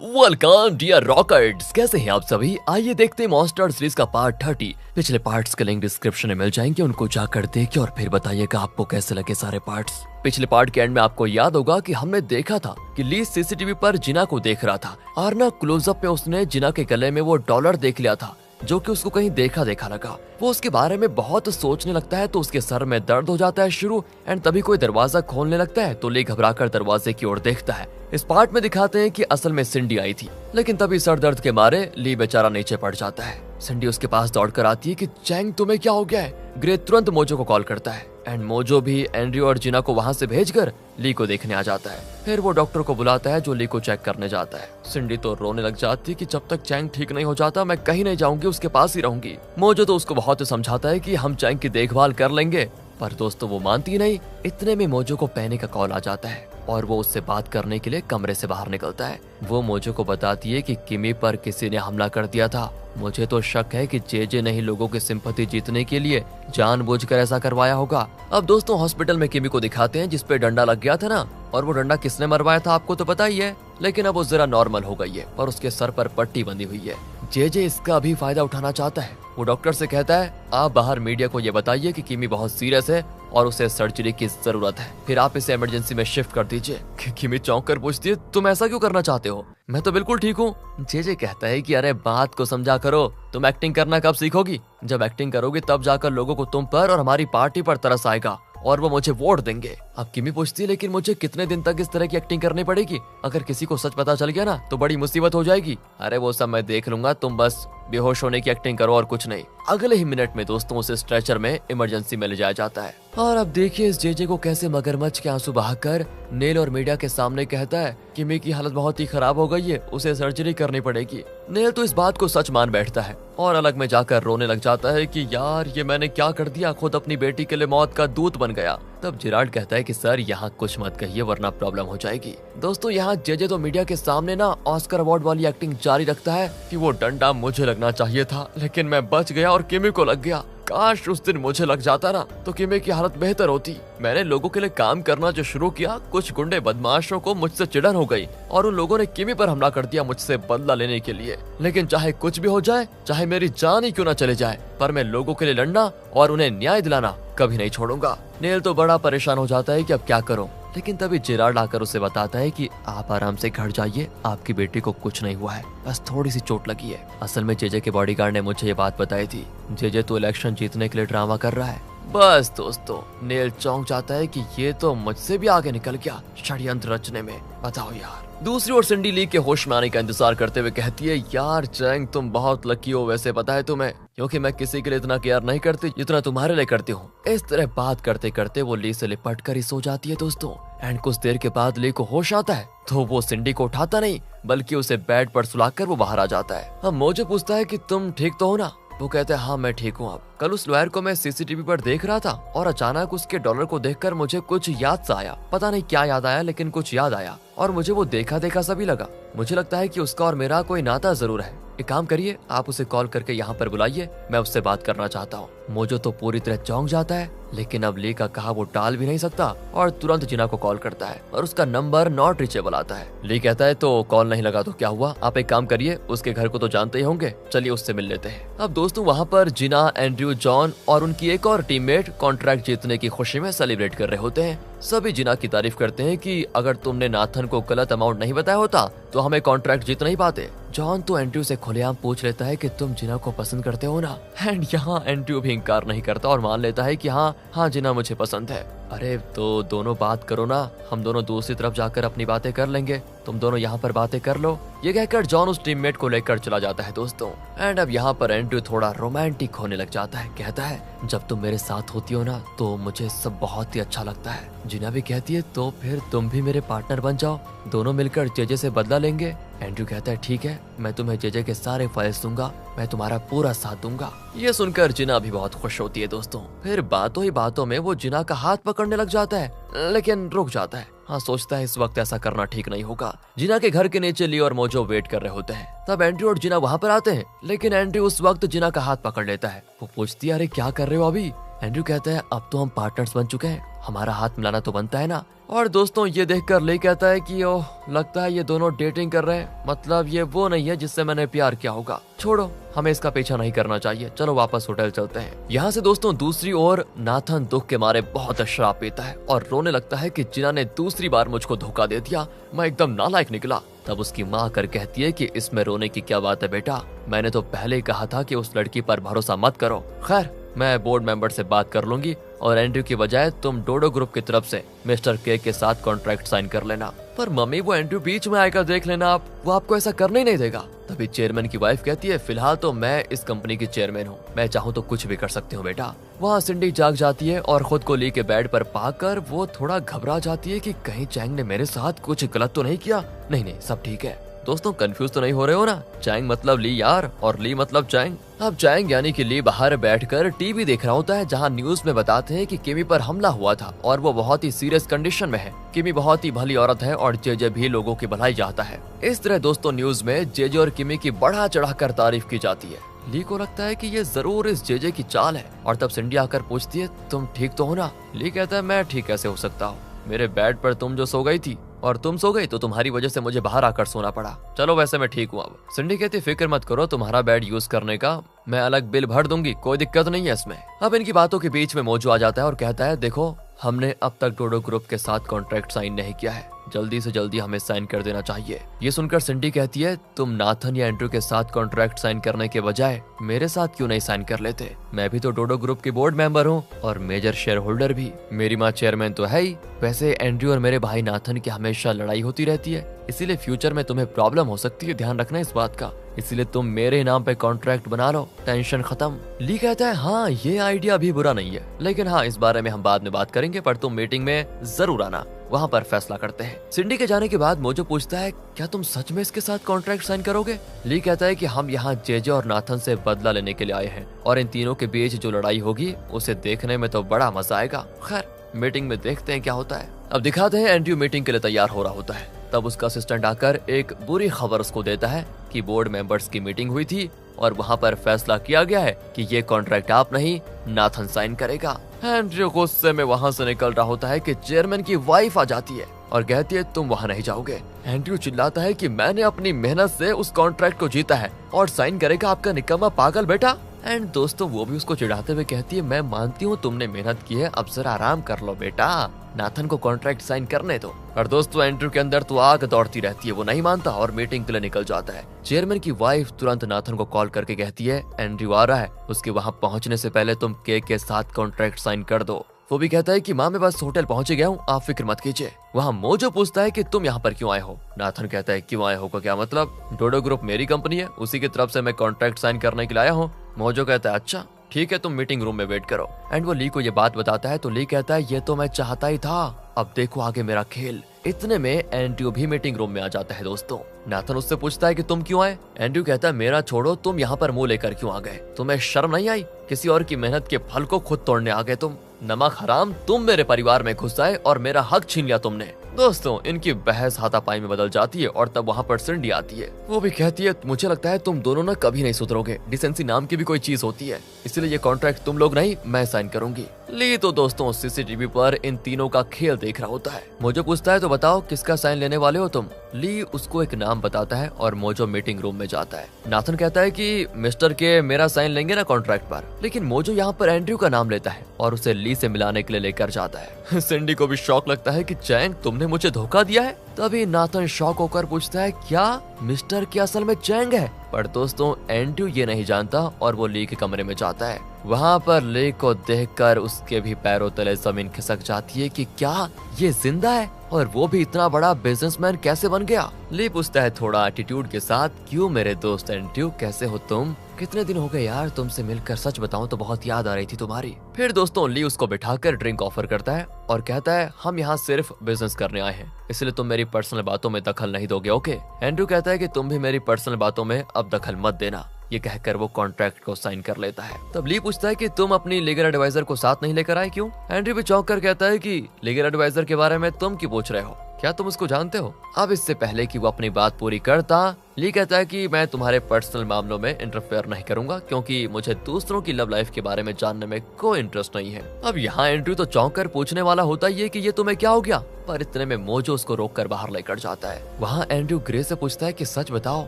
Welcome dear rockets, कैसे हैं आप सभी। आइए देखते हैं मॉन्स्टर सीरीज का पार्ट 30। पिछले पार्ट्स के लिंक डिस्क्रिप्शन में मिल जाएंगे, उनको जाकर देखिए और फिर बताइएगा आपको कैसे लगे सारे पार्ट्स। पिछले पार्ट के एंड में आपको याद होगा कि हमने देखा था कि ली सीसीटीवी पर जिना को देख रहा था और ना क्लोजअप में उसने जिना के गले में वो डॉलर देख लिया था जो कि उसको कहीं देखा देखा लगा। वो उसके बारे में बहुत सोचने लगता है तो उसके सर में दर्द हो जाता है शुरू। एंड तभी कोई दरवाजा खोलने लगता है तो ली घबराकर दरवाजे की ओर देखता है। इस पार्ट में दिखाते हैं कि असल में सिंडी आई थी, लेकिन तभी सर दर्द के मारे ली बेचारा नीचे पड़ जाता है। सिंडी उसके पास दौड़कर आती है कि चैंग तुम्हें क्या हो गया है। ग्रे तुरंत मोजो को कॉल करता है एंड मोजो भी एंड्रयू और जिना को वहां से भेजकर ली को देखने आ जाता है। फिर वो डॉक्टर को बुलाता है जो ली को चेक करने जाता है। सिंडी तो रोने लग जाती है कि जब तक चैंग ठीक नहीं हो जाता मैं कहीं नहीं जाऊंगी, उसके पास ही रहूंगी। मोजो तो उसको बहुत समझाता है कि हम चैंग की देखभाल कर लेंगे, पर दोस्तों वो मानती नहीं। इतने में मोजो को पैनी का कॉल आ जाता है और वो उससे बात करने के लिए कमरे से बाहर निकलता है। वो मोजो को बताती है कि किमी पर किसी ने हमला कर दिया था। मुझे तो शक है कि जेजे ने ही लोगों की सिंपैथी जीतने के लिए जानबूझकर ऐसा करवाया होगा। अब दोस्तों हॉस्पिटल में किमी को दिखाते हैं जिसपे डंडा लग गया था ना, और वो डंडा किसने मरवाया था आपको तो पता ही है, लेकिन अब वो जरा नॉर्मल हो गई है और उसके सर पर पट्टी बंधी हुई है। जेजे इसका भी फायदा उठाना चाहता है। वो डॉक्टर से कहता है आप बाहर मीडिया को ये बताइए कि किमी बहुत सीरियस है और उसे सर्जरी की जरूरत है, फिर आप इसे इमरजेंसी में शिफ्ट कर दीजिए। किमी चौंक कर पूछती है तुम ऐसा क्यों करना चाहते हो, मैं तो बिल्कुल ठीक हूँ। जेजे कहता है कि अरे बात को समझा करो, तुम एक्टिंग करना कब सीखोगी, जब एक्टिंग करोगी तब जाकर लोगों को तुम पर और हमारी पार्टी पर तरस आएगा और वो मुझे वोट देंगे। अब किमी पूछती है लेकिन मुझे कितने दिन तक इस तरह की एक्टिंग करनी पड़ेगी, अगर किसी को सच पता चल गया ना तो बड़ी मुसीबत हो जाएगी। अरे वो सब मैं देख लूंगा, तुम बस बेहोश होने की एक्टिंग करो और कुछ नहीं। अगले ही मिनट में दोस्तों उसे स्ट्रेचर में इमरजेंसी में ले जाया जाता है। और अब देखिए इस जेजे को कैसे मगरमच्छ के आंसू बहाकर नेल और मीडिया के सामने कहता है किमी की हालत बहुत ही खराब हो गई है, उसे सर्जरी करनी पड़ेगी। नेल तो इस बात को सच मान बैठता है और अलग में जाकर रोने लग जाता है कि यार ये मैंने क्या कर दिया, खुद अपनी बेटी के लिए मौत का दूत बन गया। तब जिराल्ड कहता है कि सर यहाँ कुछ मत कहिए वरना प्रॉब्लम हो जाएगी। दोस्तों यहाँ जेजे तो मीडिया के सामने ना ऑस्कर अवार्ड वाली एक्टिंग जारी रखता है कि वो डंडा मुझे लगना चाहिए था लेकिन मैं बच गया और किमी को लग गया। काश उस दिन मुझे लग जाता ना तो किमी की हालत बेहतर होती। मैंने लोगों के लिए काम करना जो शुरू किया, कुछ गुंडे बदमाशों को मुझसे चिढ़न हो गई और उन लोगों ने किमी पर हमला कर दिया मुझसे बदला लेने के लिए। लेकिन चाहे कुछ भी हो जाए, चाहे मेरी जान ही क्यों ना चले जाए, पर मैं लोगों के लिए लड़ना और उन्हें न्याय दिलाना कभी नहीं छोड़ूंगा। नेल तो बड़ा परेशान हो जाता है कि अब क्या करूं, लेकिन तभी जिराल्ड आकर उसे बताता है कि आप आराम से घर जाइए, आपकी बेटी को कुछ नहीं हुआ है, बस थोड़ी सी चोट लगी है। असल में जेजे के बॉडीगार्ड ने मुझे ये बात बताई थी, जेजे तो इलेक्शन जीतने के लिए ड्रामा कर रहा है। बस दोस्तों नेल चौंक जाता है कि ये तो मुझसे भी आगे निकल गया षड्यंत्र रचने में, बताओ यार। दूसरी ओर सिंडी ली के होश में आने का इंतजार करते हुए कहती है यार चैंग तुम बहुत लकी हो, वैसे पता है तुम्हें, क्योंकि मैं किसी के लिए इतना केयर नहीं करती जितना तुम्हारे लिए करती हूँ। इस तरह बात करते करते वो ली से लिपट कर ही सो जाती है दोस्तों। एंड कुछ देर के बाद ली को होश आता है तो वो सिंडी को उठाता नहीं बल्कि उसे बेड पर सुलाकर वो बाहर आ जाता है। अब मुझे पूछता है कि तुम ठीक तो हो ना। वो कहते हैं हाँ मैं ठीक हूँ। अब कल उस लॉयर को मैं सीसीटीवी पर देख रहा था और अचानक उसके डॉलर को देखकर मुझे कुछ याद सा आया, पता नहीं क्या याद आया लेकिन कुछ याद आया और मुझे वो देखा देखा सा भी लगा। मुझे लगता है कि उसका और मेरा कोई नाता जरूर है। एक काम करिए आप उसे कॉल करके यहाँ पर बुलाइए, मैं उससे बात करना चाहता हूँ। मोजो तो पूरी तरह चौंक जाता है लेकिन अब ली का कहा वो टाल भी नहीं सकता और तुरंत जिना को कॉल करता है और उसका नंबर नॉट रीचेबल आता है। ली कहता है तो कॉल नहीं लगा तो क्या हुआ, आप एक काम करिए उसके घर को तो जानते ही होंगे, चलिए उससे मिल लेते हैं। अब दोस्तों वहाँ पर जिना, एंड्रयू, जॉन और उनकी एक और टीममेट कॉन्ट्रैक्ट जीतने की खुशी में सेलिब्रेट कर रहे होते हैं। सभी जिना की तारीफ करते हैं कि अगर तुमने नाथन को गलत अमाउंट नहीं बताया होता तो हमें कॉन्ट्रैक्ट जीत नहीं पाते। जॉन तो एंड्रयू से खुलेआम पूछ लेता है कि तुम जिना को पसंद करते हो ना, एंड यहाँ एंड्रयू भी इनकार नहीं करता और मान लेता है कि हाँ जिना मुझे पसंद है। अरे तो दोनों बात करो ना, हम दोनों दूसरी तरफ जाकर अपनी बातें कर लेंगे, तुम दोनों यहाँ पर बातें कर लो। ये कहकर जॉन उस टीममेट को लेकर चला जाता है दोस्तों। एंड अब यहाँ पर एंड्रयू थोड़ा रोमांटिक होने लग जाता है, कहता है जब तुम मेरे साथ होती हो ना तो मुझे सब बहुत ही अच्छा लगता है। जिना भी कहती है तो फिर तुम भी मेरे पार्टनर बन जाओ, दोनों मिलकर जेजे से बदला लेंगे। एंड्रयू कहता है ठीक है, मैं तुम्हें जेजे के सारे फाइल्स दूंगा, मैं तुम्हारा पूरा साथ दूंगा। ये सुनकर जिना भी बहुत खुश होती है दोस्तों। फिर बातों ही बातों में वो जिना का हाथ पकड़ने लग जाता है लेकिन रुक जाता है। हाँ सोचता है इस वक्त ऐसा करना ठीक नहीं होगा। जिना के घर के नीचे ली और मोजो वेट कर रहे होते हैं। तब एंड्रयू और जिना वहाँ पर आते हैं लेकिन एंड्रयू उस वक्त जिना का हाथ पकड़ लेता है। वो पूछती है अरे क्या कर रहे हो अभी। एंड्रयू कहता है अब तो हम पार्टनर्स बन चुके हैं, हमारा हाथ मिलाना तो बनता है ना। और दोस्तों ये देखकर ली कहता है कि ओह, लगता है ये दोनों डेटिंग कर रहे हैं, मतलब ये वो नहीं है जिससे मैंने प्यार किया होगा। छोड़ो, हमें इसका पीछा नहीं करना चाहिए, चलो वापस होटल चलते हैं। यहाँ से दोस्तों दूसरी ओर नाथन दुख के मारे बहुत शराब पीता है और रोने लगता है कि जिना ने दूसरी बार मुझको धोखा दे दिया, मैं एकदम नालायक निकला। तब उसकी माँ कर कहती है कि इसमें रोने की क्या बात है बेटा, मैंने तो पहले ही कहा था कि उस लड़की पर भरोसा मत करो। खैर, मैं बोर्ड मेंबर से बात कर लूंगी और एंड्रयू की बजाय तुम डोडो ग्रुप की तरफ से मिस्टर के साथ कॉन्ट्रैक्ट साइन कर लेना। पर मम्मी, वो एंड्रयू बीच में आएगा, देख लेना आप, वो आपको ऐसा करने ही नहीं देगा। तभी चेयरमैन की वाइफ कहती है, फिलहाल तो मैं इस कंपनी की चेयरमैन हूँ, मैं चाहूँ तो कुछ भी कर सकती हूँ बेटा। वहाँ सिंडी जाग जाती है और खुद को ली के बेड पर पाकर वो थोड़ा घबरा जाती है कि कहीं चैंग ने मेरे साथ कुछ गलत तो नहीं किया। नहीं नहीं, सब ठीक है। दोस्तों कंफ्यूज तो नहीं हो रहे हो ना, चैंग मतलब ली यार और ली मतलब चैंग। अब चैंग यानी कि ली बाहर बैठकर टीवी देख रहा होता है, जहां न्यूज में बताते हैं कि किमी पर हमला हुआ था और वो बहुत ही सीरियस कंडीशन में है। किमी बहुत ही भली औरत है और जेजे भी लोगों की भलाई चाहता है। इस तरह दोस्तों न्यूज में जेजे और किमी की बढ़ा चढ़ाकर तारीफ की जाती है। ली को लगता है कि ये जरूर इस जेजे की चाल है और तब सिंडी आकर पूछती है, तुम ठीक तो हो ना? ली कहता है, मैं ठीक कैसे हो सकता हूँ, मेरे बेड पर तुम जो सो गई थी और तुम सो गई तो तुम्हारी वजह से मुझे बाहर आकर सोना पड़ा। चलो वैसे मैं ठीक हूँ अब। सिंडी कहती, फिक्र मत करो, तुम्हारा बेड यूज करने का मैं अलग बिल भर दूंगी, कोई दिक्कत नहीं है इसमें। अब इनकी बातों के बीच में मोजो आ जाता है और कहता है, देखो हमने अब तक डोडो ग्रुप के साथ कॉन्ट्रैक्ट साइन नहीं किया है, जल्दी से जल्दी हमें साइन कर देना चाहिए। ये सुनकर सिंडी कहती है, तुम नाथन या एंड्रयू के साथ कॉन्ट्रैक्ट साइन करने के बजाय मेरे साथ क्यों नहीं साइन कर लेते? मैं भी तो डोडो ग्रुप की बोर्ड मेंबर हूँ और मेजर शेयर होल्डर भी। मेरी माँ चेयरमैन तो है ही। वैसे एंड्रयू और मेरे भाई नाथन की हमेशा लड़ाई होती रहती है, इसीलिए फ्यूचर में तुम्हें प्रॉब्लम हो सकती है, ध्यान रखना इस बात का। इसीलिए तुम मेरे नाम पे कॉन्ट्रैक्ट बना लो, टेंशन खत्म। ली कहता है, हाँ ये आइडिया भी बुरा नहीं है, लेकिन हाँ इस बारे में हम बाद में बात करेंगे, पर तुम मीटिंग में जरूर आना, वहाँ पर फैसला करते हैं। सिंडी के जाने के बाद मोजो पूछता है, क्या तुम सच में इसके साथ कॉन्ट्रैक्ट साइन करोगे? ली कहता है कि हम यहाँ जेजे और नाथन से बदला लेने के लिए आए हैं और इन तीनों के बीच जो लड़ाई होगी उसे देखने में तो बड़ा मजा आएगा। खैर मीटिंग में देखते हैं क्या होता है। अब दिखाते हैं एंड्रयू मीटिंग के लिए तैयार हो रहा होता है। तब उसका असिस्टेंट आकर एक बुरी खबर उसको देता है कि बोर्ड मेंबर्स की मीटिंग हुई थी और वहाँ पर फैसला किया गया है कि ये कॉन्ट्रैक्ट आप नहीं नाथन साइन करेगा। एंड्रयू गुस्से में वहाँ से निकल रहा होता है कि चेयरमैन की वाइफ आ जाती है और कहती है, तुम वहाँ नहीं जाओगे। एंड्रयू चिल्लाता है कि मैंने अपनी मेहनत से उस कॉन्ट्रैक्ट को जीता है और साइन करेगा आपका निकम्मा पागल बेटा। एंड दोस्तों वो भी उसको चिढ़ाते हुए कहती है, मैं मानती हूँ तुमने मेहनत की है, अब जरा आराम कर लो बेटा, नाथन को कॉन्ट्रैक्ट साइन करने दो। और दोस्तों एंड्रयू के अंदर तो आग दौड़ती रहती है, वो नहीं मानता और मीटिंग के लिए निकल जाता है। चेयरमैन की वाइफ तुरंत नाथन को कॉल करके कहती है, एंड्रयू आ रहा है, उसके वहाँ पहुँचने से पहले तुम के साथ कॉन्ट्रैक्ट साइन कर दो। वो भी कहता है कि माँ मैं बस होटल पहुंच गया हूँ, आप फिक्र मत कीजिए। वहाँ मोजो पूछता है कि तुम यहाँ पर क्यों आए हो? नाथन कहता है, क्यों आए हो का क्या मतलब? डोडो ग्रुप मेरी कंपनी है, उसी की तरफ से मैं कॉन्ट्रैक्ट साइन करने के लिए आया हूँ। मोजो कहता है, अच्छा ठीक है, तुम मीटिंग रूम में वेट करो। एंड वो ली को ये बात बताता है तो ली कहता है, ये तो मैं चाहता ही था, अब देखो आगे मेरा खेल। इतने में एंड्रयू भी मीटिंग रूम में आ जाता है। दोस्तों नाथन उससे पूछता है कि तुम क्यों आए? एंड्रयू कहता है, मेरा छोड़ो, तुम यहाँ पर मुंह लेकर क्यों आ गए? तुम्हें शर्म नहीं आई? किसी और की मेहनत के फल को खुद तोड़ने आ गए तुम। नमक हराम, तुम मेरे परिवार में घुस आए और मेरा हक छीन लिया तुमने। दोस्तों इनकी बहस हाथापाई में बदल जाती है और तब वहाँ पर सिंडी आती है। वो भी कहती है, मुझे लगता है तुम दोनों ना कभी नहीं सुधरोगे, डिसेंसी नाम की भी कोई चीज होती है, इसलिए ये कॉन्ट्रैक्ट तुम लोग नहीं मैं साइन करूंगी। ली तो दोस्तों सीसीटीवी पर इन तीनों का खेल देख रहा होता है। मोजो पूछता है, तो बताओ किसका साइन लेने वाले हो तुम? ली उसको एक नाम बताता है और मोजो मीटिंग रूम में जाता है। नाथन कहता है कि मिस्टर के मेरा साइन लेंगे ना कॉन्ट्रैक्ट पर, लेकिन मोजो यहाँ पर एंड्रयू का नाम लेता है और उसे ली से मिलाने के लिए लेकर जाता है। सिंडी को भी शौक लगता है कि चैंग तुमने मुझे धोखा दिया है। तभी नाथन शौक होकर पूछता है, क्या मिस्टर के असल में चैंग है? पर दोस्तों एंड्रयू ये नहीं जानता और वो ली के कमरे में जाता है। वहाँ पर ली को देखकर उसके भी पैरों तले जमीन खिसक जाती है कि क्या ये जिंदा है और वो भी इतना बड़ा बिजनेसमैन कैसे बन गया? ली पूछता है थोड़ा एटीट्यूड के साथ, क्यों मेरे दोस्त एंड्रयू कैसे हो तुम? कितने दिन हो गए यार तुमसे मिलकर, सच बताऊं तो बहुत याद आ रही थी तुम्हारी। फिर दोस्तों ली उसको बिठाकर ड्रिंक ऑफर करता है और कहता है, हम यहाँ सिर्फ बिजनेस करने आए हैं, इसलिए तुम मेरी पर्सनल बातों में दखल नहीं दोगे, ओके? एंड्रयू कहता है कि तुम भी मेरी पर्सनल बातों में अब दखल मत देना। ये कहकर वो कॉन्ट्रैक्ट को साइन कर लेता है। तब ली पूछता है कि तुम अपनी लीगल एडवाइजर को साथ नहीं लेकर आए क्यों? एंड्रयू भी चौंक कर कहता है कि लीगल एडवाइजर के बारे में तुम क्यों पूछ रहे हो? क्या तुम उसको जानते हो? अब इससे पहले कि वो अपनी बात पूरी करता, ली कहता है कि मैं तुम्हारे पर्सनल मामलों में इंटरफेयर नहीं करूंगा क्योंकि मुझे दूसरों की लव लाइफ के बारे में जानने में कोई इंटरेस्ट नहीं है। अब यहाँ एंड्रयू तो चौंक कर पूछने वाला होता ही है कि ये तुम्हें क्या हो गया, पर इतने में मोजो उसको रोककर बाहर लेकर जाता है। वहाँ एंड्रयू ग्रे से पूछता है कि सच बताओ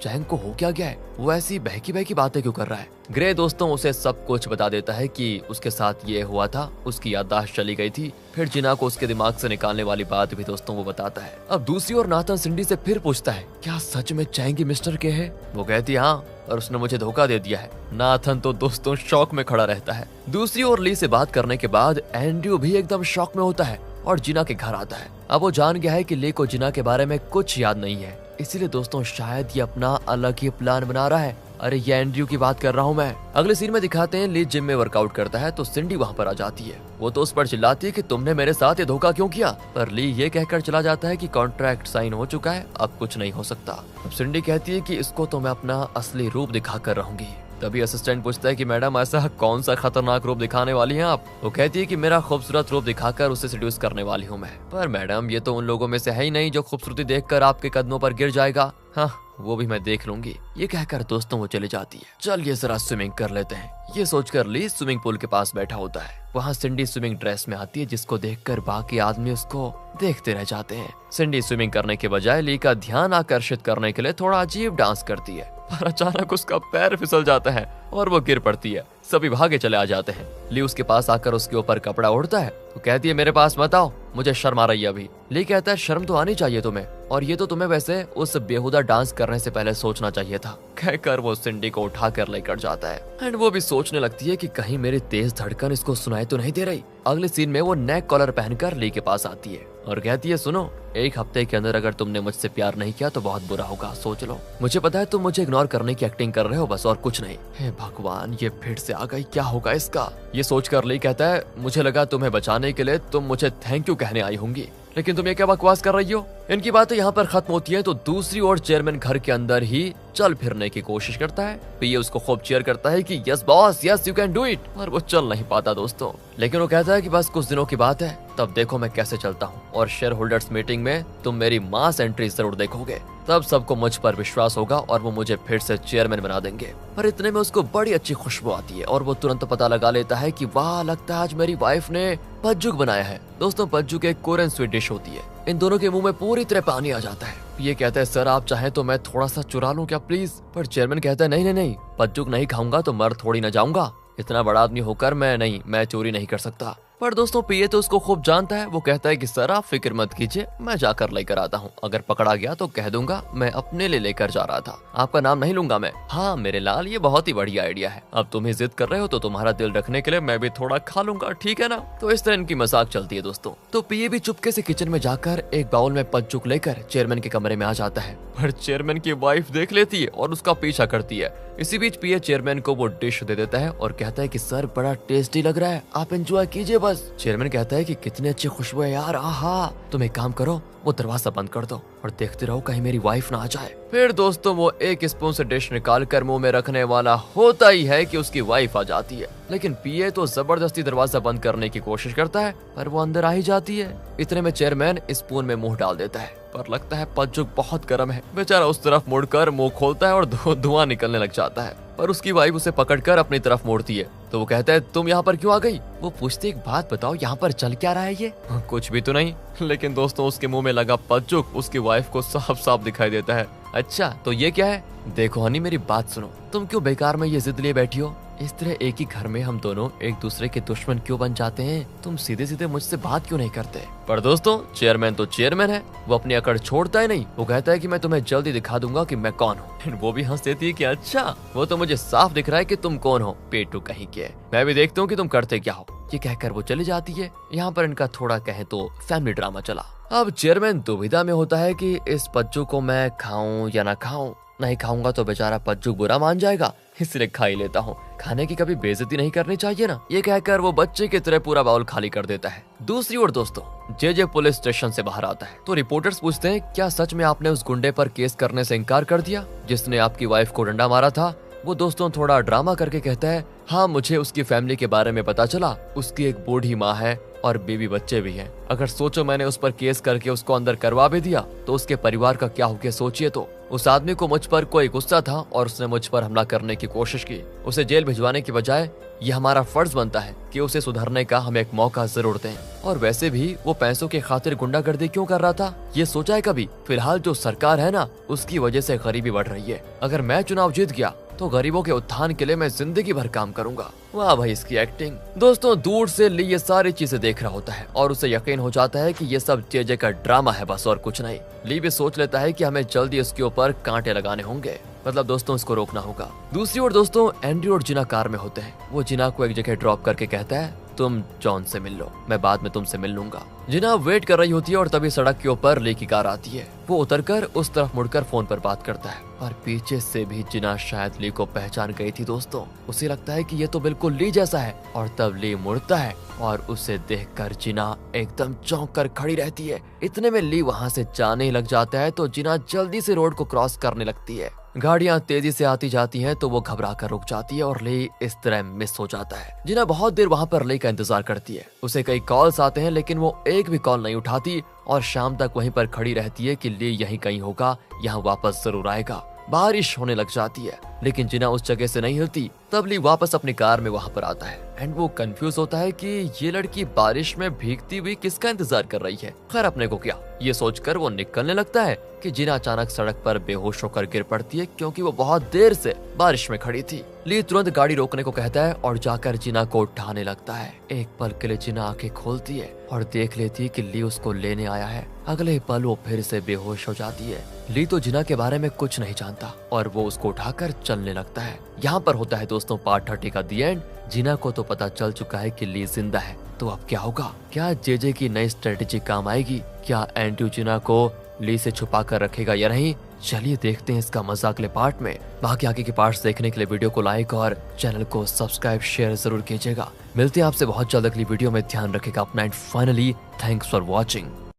चैंग को हो क्या गया है, वो ऐसी बहकी बहकी बातें क्यों कर रहा है। ग्रे दोस्तों उसे सब कुछ बता देता है कि उसके साथ ये हुआ था, उसकी याददाश्त चली गई थी, फिर जिना को उसके दिमाग से निकालने वाली बात भी दोस्तों वो बताता है। अब दूसरी ओर नाथन सिंडी से फिर पूछता है क्या सच में चैंग ही मिस्टर के है? वो कहती है हाँ, और उसने मुझे धोखा दे दिया है। नाथन तो दोस्तों शॉक में खड़ा रहता है। दूसरी ओर ली से बात करने के बाद एंड्रयू भी एकदम शॉक में होता है और जिना के घर आता है। अब वो जान गया है कि ली को जिना के बारे में कुछ याद नहीं है, इसीलिए दोस्तों शायद ये अपना अलग ही प्लान बना रहा है। अरे ये एंड्रयू की बात कर रहा हूँ मैं। अगले सीन में दिखाते हैं ली जिम में वर्कआउट करता है तो सिंडी वहाँ पर आ जाती है। वो तो उस पर चिल्लाती है कि तुमने मेरे साथ ये धोखा क्यों किया, पर ली ये कहकर चला जाता है कि कॉन्ट्रैक्ट साइन हो चुका है, अब कुछ नहीं हो सकता। अब सिंडी कहती है कि इसको तो मैं अपना असली रूप दिखा कर रहूंगी। तभी असिस्टेंट पूछता है कि मैडम ऐसा कौन सा खतरनाक रूप दिखाने वाली हैं आप? वो कहती है कि मेरा खूबसूरत रूप दिखाकर उसे सेड्यूस करने वाली हूँ मैं। पर मैडम ये तो उन लोगों में से है ही नहीं जो खूबसूरती देखकर आपके कदमों पर गिर जाएगा। हाँ वो भी मैं देख लूंगी। ये कहकर दोस्तों वो चली जाती है। चलिए जरा स्विमिंग कर लेते हैं, ये सोचकर ली स्विमिंग पूल के पास बैठा होता है। वहाँ सिंडी स्विमिंग ड्रेस में आती है जिसको देखकर बाकी आदमी उसको देखते रह जाते हैं। सिंडी स्विमिंग करने के बजाय ली का ध्यान आकर्षित करने के लिए थोड़ा अजीब डांस करती है, पर अचानक उसका पैर फिसल जाता है और वो गिर पड़ती है। सभी भागे चले आ जाते हैं। ली उसके पास आकर उसके ऊपर कपड़ा ओढ़ता है। वो कहती है मेरे पास मत आओ, मुझे शर्म आ रही है अभी। ली कहता है शर्म तो आनी चाहिए तुम्हें, और ये तो तुम्हें वैसे उस बेहुदा डांस करने से पहले सोचना चाहिए था। कहकर वो सिंडी को उठाकर लेकर जाता है एंड वो भी सोचने लगती है कि कहीं मेरी तेज धड़कन इसको सुनाई तो नहीं दे रही। अगले सीन में वो नेक कॉलर पहनकर ली के पास आती है और कहती है सुनो, एक हफ्ते के अंदर अगर तुमने मुझसे प्यार नहीं किया तो बहुत बुरा होगा, सोच लो। मुझे पता है तुम मुझे इग्नोर करने की एक्टिंग कर रहे हो बस, और कुछ नहीं। हे भगवान ये फिर से आ गई, क्या होगा इसका? ये सोचकर ली कहता है मुझे लगा तुम्हें बचाने के लिए तुम मुझे थैंक यू कहने आई होंगी, लेकिन तुम ये क्या बकवास कर रही हो। इनकी बातें यहाँ पर खत्म होती है तो दूसरी ओर चेयरमैन घर के अंदर ही चल फिरने की कोशिश करता है। पीए उसको खूब चीयर करता है कि yes boss yes you can do it, और वो चल नहीं पाता दोस्तों। लेकिन वो कहता है कि बस कुछ दिनों की बात है, तब देखो मैं कैसे चलता हूँ, और शेयर होल्डर्स मीटिंग में तुम मेरी मास एंट्री जरूर देखोगे, तब सबको मुझ पर विश्वास होगा और वो मुझे फिर से चेयरमैन बना देंगे। पर इतने में उसको बड़ी अच्छी खुशबू आती है और वो तुरंत पता लगा लेता है कि वाह लगता है आज मेरी वाइफ ने पज्जुक बनाया है। दोस्तों पज्जुक एक कोरियन स्वीट डिश होती है। इन दोनों के मुंह में पूरी तरह पानी आ जाता है। ये कहता है सर आप चाहें तो मैं थोड़ा सा चुरा लूं क्या प्लीज? पर चेयरमैन कहता है नहीं नहीं नहीं, पज्जुक नहीं खाऊंगा तो मर थोड़ी न जाऊंगा, इतना बड़ा आदमी होकर मैं चोरी नहीं कर सकता। पर दोस्तों पीए तो उसको खूब जानता है। वो कहता है कि सर आप फिक्र मत कीजिए, मैं जाकर लेकर आता हूँ, अगर पकड़ा गया तो कह दूंगा मैं अपने लिए लेकर जा रहा था, आपका नाम नहीं लूंगा मैं। हाँ मेरे लाल ये बहुत ही बढ़िया आइडिया है, अब तुम ही जिद कर रहे हो तो तुम्हारा दिल रखने के लिए मैं भी थोड़ा खा लूंगा, ठीक है ना? तो इस तरह इनकी मजाक चलती है दोस्तों। तो पीए भी चुपके से किचन में जाकर एक बाउल में पज्जुक लेकर चेयरमैन के कमरे में आ जाता है, पर चेयरमैन की वाइफ देख लेती है और उसका पीछा करती है। इसी बीच पीए चेयरमैन को वो डिश दे देता है और कहता है कि सर बड़ा टेस्टी लग रहा है, आप एंजॉय कीजिए बस। चेयरमैन कहता है कि कितनी अच्छी खुशबू है यार, आहा। तुम एक काम करो वो दरवाजा बंद कर दो और देखते रहो कहीं मेरी वाइफ ना आ जाए। फिर दोस्तों वो एक स्पून से डिश निकाल कर मुंह में रखने वाला होता ही है कि उसकी वाइफ आ जाती है, लेकिन पीए तो जबरदस्ती दरवाजा बंद करने की कोशिश करता है पर वो अंदर आ ही जाती है। इतने में चेयरमैन स्पून में मुंह डाल देता है, पर लगता है पज्जुक बहुत गर्म है। बेचारा उस तरफ मुड़कर मुंह खोलता है और धुआं निकलने लग जाता है, पर उसकी वाइफ उसे पकड़कर अपनी तरफ मोड़ती है। तो वो कहता है तुम यहाँ पर क्यों आ गई? वो पूछते एक बात बताओ यहाँ पर चल क्या रहा है ये? कुछ भी तो नहीं। लेकिन दोस्तों उसके मुंह में लगा पज्जुक उसकी वाइफ को साफ साफ दिखाई देता है। अच्छा तो ये क्या है? देखो हनी मेरी बात सुनो, तुम क्यों बेकार में ये जिद लिए बैठी हो? इस तरह एक ही घर में हम दोनों एक दूसरे के दुश्मन क्यों बन जाते हैं? तुम सीधे सीधे मुझसे बात क्यों नहीं करते? पर दोस्तों चेयरमैन तो चेयरमैन है, वो अपनी अकड़ छोड़ता ही नहीं। वो कहता है कि मैं तुम्हें जल्दी दिखा दूंगा कि मैं कौन हूँ। वो भी हंस देती है कि अच्छा वो तो मुझे साफ दिख रहा है कि तुम कौन हो, पेटू कहीं के, मैं भी देखता हूँ कि तुम करते क्या हो। ये कहकर वो चली जाती है। यहाँ पर इनका थोड़ा कहे तो फैमिली ड्रामा चला। अब चेयरमैन दुविधा में होता है कि इस पज्जू को मैं खाऊं या ना खाऊं। नहीं खाऊंगा तो बेचारा पज्जू बुरा मान जाएगा, इसलिए खा ही लेता हूँ, खाने की कभी बेइज्जती नहीं करनी चाहिए ना। ये कहकर वो बच्चे की तरह पूरा बाउल खाली कर देता है। दूसरी ओर दोस्तों जे पुलिस स्टेशन से बाहर आता है तो रिपोर्टर्स पूछते हैं क्या सच में आपने उस गुंडे पर केस करने से इनकार कर दिया जिसने आपकी वाइफ को डंडा मारा था? वो दोस्तों थोड़ा ड्रामा करके कहता है हाँ मुझे उसकी फैमिली के बारे में पता चला, उसकी एक बूढ़ी माँ है, और बीवी बच्चे भी हैं। अगर सोचो मैंने उस पर केस करके उसको अंदर करवा भी दिया तो उसके परिवार का क्या हो गया सोचिए। तो उस आदमी को मुझ पर कोई गुस्सा था और उसने मुझ पर हमला करने की कोशिश की। उसे जेल भिजवाने की बजाय ये हमारा फर्ज बनता है कि उसे सुधरने का हम एक मौका जरूर दें। और वैसे भी वो पैसों की खातिर गुंडागर्दी क्यों कर रहा था, ये सोचा है कभी? फिलहाल जो सरकार है ना, उसकी वजह से गरीबी बढ़ रही है। अगर मैं चुनाव जीत गया तो गरीबों के उत्थान के लिए मैं जिंदगी भर काम करूंगा। वाह भाई इसकी एक्टिंग। दोस्तों दूर से ली ये सारी चीजें देख रहा होता है और उसे यकीन हो जाता है कि ये सब जेजे का ड्रामा है बस, और कुछ नहीं। ली भी सोच लेता है कि हमें जल्दी इसके ऊपर कांटे लगाने होंगे, मतलब दोस्तों इसको रोकना होगा। दूसरी ओर दोस्तों एंड्रयू और जिना कार में होते हैं। वो जिना को एक जगह ड्रॉप करके कहता है तुम जॉन से मिल लो, मैं बाद में तुमसे मिल लूंगा। जिना वेट कर रही होती है और तभी सड़क के ऊपर ली की कार आती है। वो उतरकर उस तरफ मुड़कर फोन पर बात करता है और पीछे से भी जिना शायद ली को पहचान गई थी दोस्तों। उसे लगता है कि ये तो बिल्कुल ली जैसा है और तब ली मुड़ता है और उसे देखकर जिना एकदम चौंक कर खड़ी रहती है। इतने में ली वहाँ से जाने लग जाता है तो जिना जल्दी से रोड को क्रॉस करने लगती है। गाड़ियां तेजी से आती जाती हैं तो वो घबरा कर रुक जाती है और ली इस तरह मिस हो जाता है। जिना बहुत देर वहां पर ली का इंतजार करती है। उसे कई कॉल्स आते हैं लेकिन वो एक भी कॉल नहीं उठाती और शाम तक वहीं पर खड़ी रहती है कि ली यहीं कहीं होगा, यहाँ वापस जरूर आएगा। बारिश होने लग जाती है लेकिन जिना उस जगह से नहीं हिलती। तब ली वापस अपनी कार में वहां पर आता है एंड वो कंफ्यूज होता है कि ये लड़की बारिश में भीगती हुई किसका इंतजार कर रही है। खैर अपने को क्या, ये सोचकर वो निकलने लगता है कि जिना अचानक सड़क पर बेहोश होकर गिर पड़ती है क्योंकि वो बहुत देर से बारिश में खड़ी थी। ली तुरंत गाड़ी रोकने को कहता है और जाकर जिना को उठाने लगता है। एक पल के लिए जिना आंखें खोलती है और देख लेती है कि ली उसको लेने आया है। अगले पल वो फिर से बेहोश हो जाती है। ली तो जिना के बारे में कुछ नहीं जानता और वो उसको उठाकर चलने लगता है। यहाँ पर होता है दोस्तों पार्ट 30 का दी एंड। जिना को तो पता चल चुका है कि ली जिंदा है, तो अब क्या होगा? क्या जेजे की नई स्ट्रेटेजी काम आएगी? क्या एंड्रयू जिना को ली से छुपा कर रखेगा या नहीं? चलिए देखते हैं इसका मजा अगले पार्ट में। बाकी आगे के पार्ट्स देखने के लिए वीडियो को लाइक और चैनल को सब्सक्राइब शेयर जरूर कीजिएगा। मिलते हैं आपसे बहुत जल्द अगली वीडियो में। ध्यान रखेगा अपना and finally thanks for watching.